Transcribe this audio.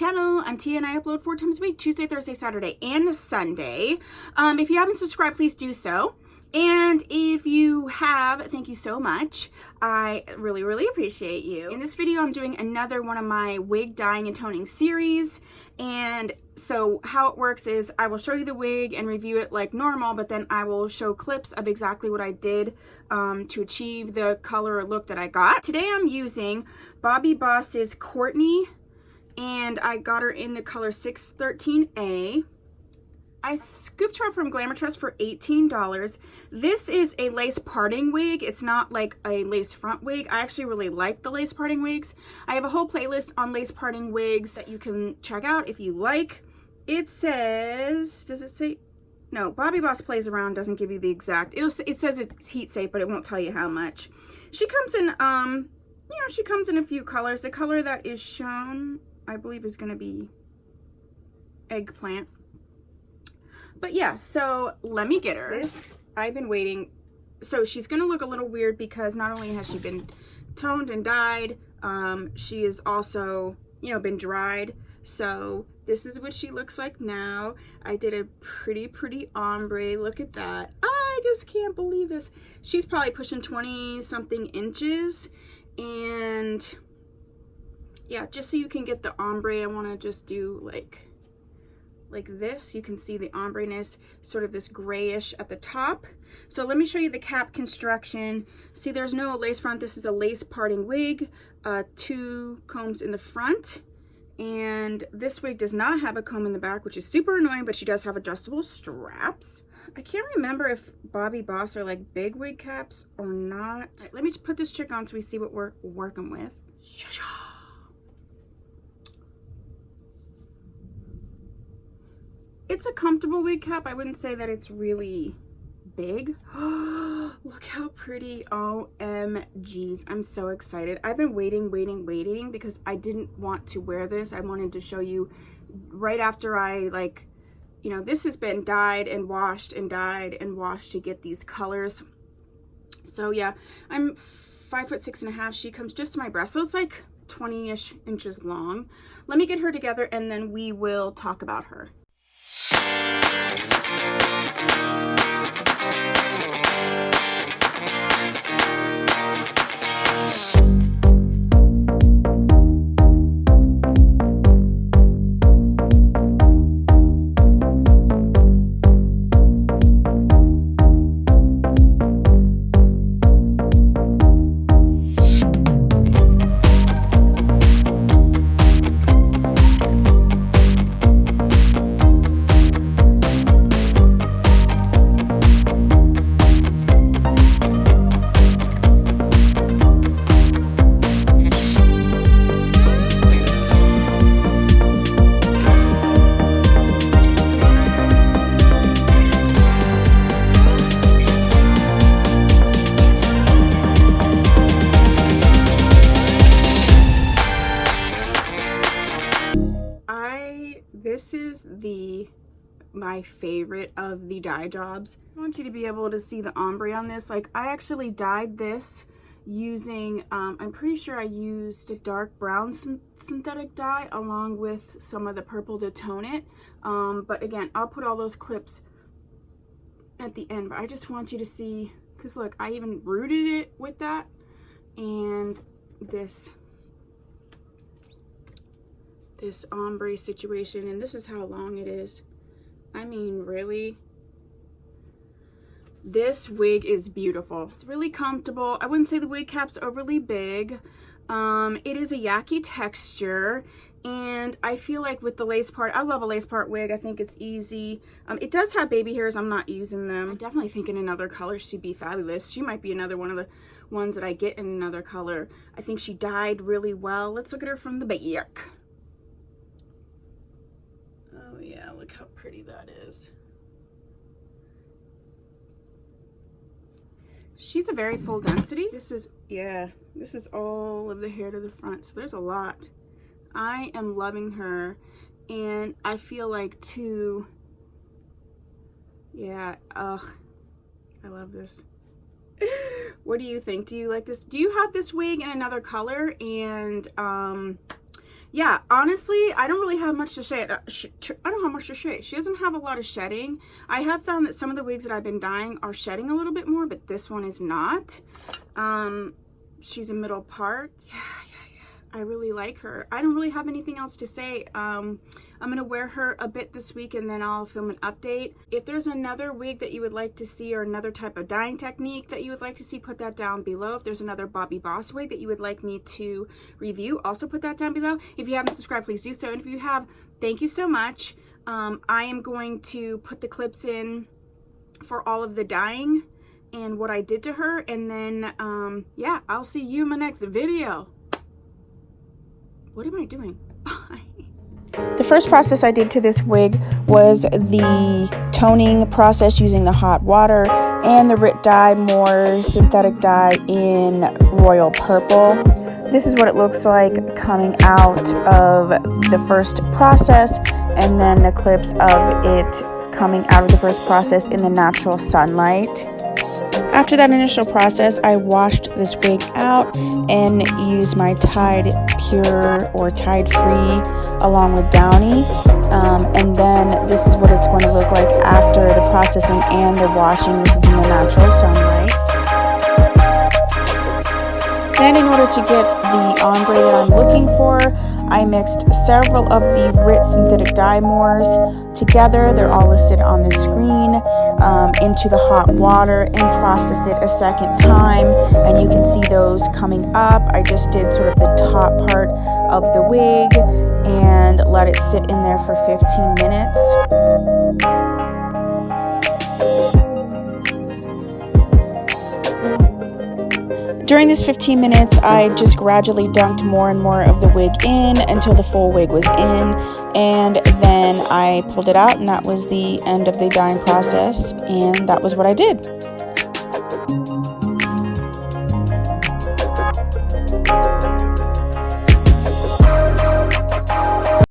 channel. I'm Tia and I upload 4 times a week, Tuesday, Thursday, Saturday, and Sunday. If you haven't subscribed, please do so. And if you have, thank you so much. I really appreciate you. In this video, I'm doing another one of my wig dyeing and toning series. And so how it works is I will show you the wig and review it like normal, but then I will show clips of exactly what I did to achieve the color or look that I got. Today I'm using Bobbi Boss's Courtney, and I got her in the color 613A. I scooped her up from Glamourtress for $18. This is a lace parting wig. It's not like a lace front wig. I actually really like the lace parting wigs. I have a whole playlist on lace parting wigs that you can check out if you like. It says, does it say? No, Bobbi Boss plays around, doesn't give you the exact. It says it's heat safe, but it won't tell you how much. She comes in, she comes in a few colors. The color that is shown, I believe, is going to be eggplant. But yeah, so let me get her. I've been waiting. So she's going to look a little weird because not only has she been toned and dyed, she is also, been dried. So this is what she looks like now. I did a pretty ombre. Look at that. I just can't believe this. She's probably pushing 20 something inches. And yeah, just so you can get the ombre, I want to just do like this. You can see the ombre-ness, sort of this grayish at the top. So let me show you the cap construction. See, there's no lace front. This is a lace parting wig, 2 combs in the front, and this wig does not have a comb in the back, which is super annoying, but she does have adjustable straps. I can't remember if Bobbi Boss are like big wig caps or not. Right, let me just put this chick on so we see what we're working with. It's a comfortable wig cap. I wouldn't say that it's really big. Look how pretty. OMGs. I'm so excited. I've been waiting because I didn't want to wear this. I wanted to show you right after I this has been dyed and washed and dyed and washed to get these colors. So yeah, I'm 5'6.5". She comes just to my breast. So it's like 20-ish inches long. Let me get her together and then we will talk about her. This is my favorite of the dye jobs. I want you to be able to see the ombre on this. Like, I actually dyed this using, I'm pretty sure I used a dark brown synthetic dye along with some of the purple to tone it. But again, I'll put all those clips at the end. But I just want you to see, because look, I even rooted it with that. And this ombre situation, and this is how long it is. I mean, really, this wig is beautiful. It's really comfortable. I wouldn't say the wig cap's overly big. It is a yucky texture, and I feel like with the lace part, I love a lace part wig. I think it's easy. It does have baby hairs. I'm not using them. I definitely think in another color she'd be fabulous. She might be another one of the ones that I get in another color. I think she dyed really well. Let's look at her from the back. Oh yeah, look how pretty that is. She's a very full density. This is all of the hair to the front, so there's a lot. I am loving her, and I feel like too, yeah, I love this. What do you think? Do you like this? Do you have this wig in another color? And yeah, honestly, I don't really have much to say. I don't have much to say. She doesn't have a lot of shedding. I have found that some of the wigs that I've been dyeing are shedding a little bit more, but this one is not. She's a middle part. Yeah. I really like her. I don't really have anything else to say. I'm going to wear her a bit this week and then I'll film an update. If there's another wig that you would like to see or another type of dyeing technique that you would like to see, put that down below. If there's another Bobbi Boss wig that you would like me to review, also put that down below. If you haven't subscribed, please do so. And if you have, thank you so much. I am going to put the clips in for all of the dyeing and what I did to her. And then, yeah, I'll see you in my next video. What am I doing? Bye. The first process I did to this wig was the toning process using the hot water and the Rit dye, more synthetic dye in royal purple. This is what it looks like coming out of the first process, and then the clips of it coming out of the first process in the natural sunlight. After that initial process, I washed this wig out and used my Tide Pure or Tide Free along with Downy. And then this is what it's going to look like after the processing and the washing. This is in the natural sunlight. Then in order to get the ombre that I'm looking for, I mixed several of the Rit synthetic dye moors together. They're all listed on the screen, into the hot water and processed it a second time. And you can see those coming up. I just did sort of the top part of the wig and let it sit in there for 15 minutes. During this 15 minutes, I just gradually dunked more and more of the wig in until the full wig was in, and then I pulled it out, and that was the end of the dyeing process, and that was what I did.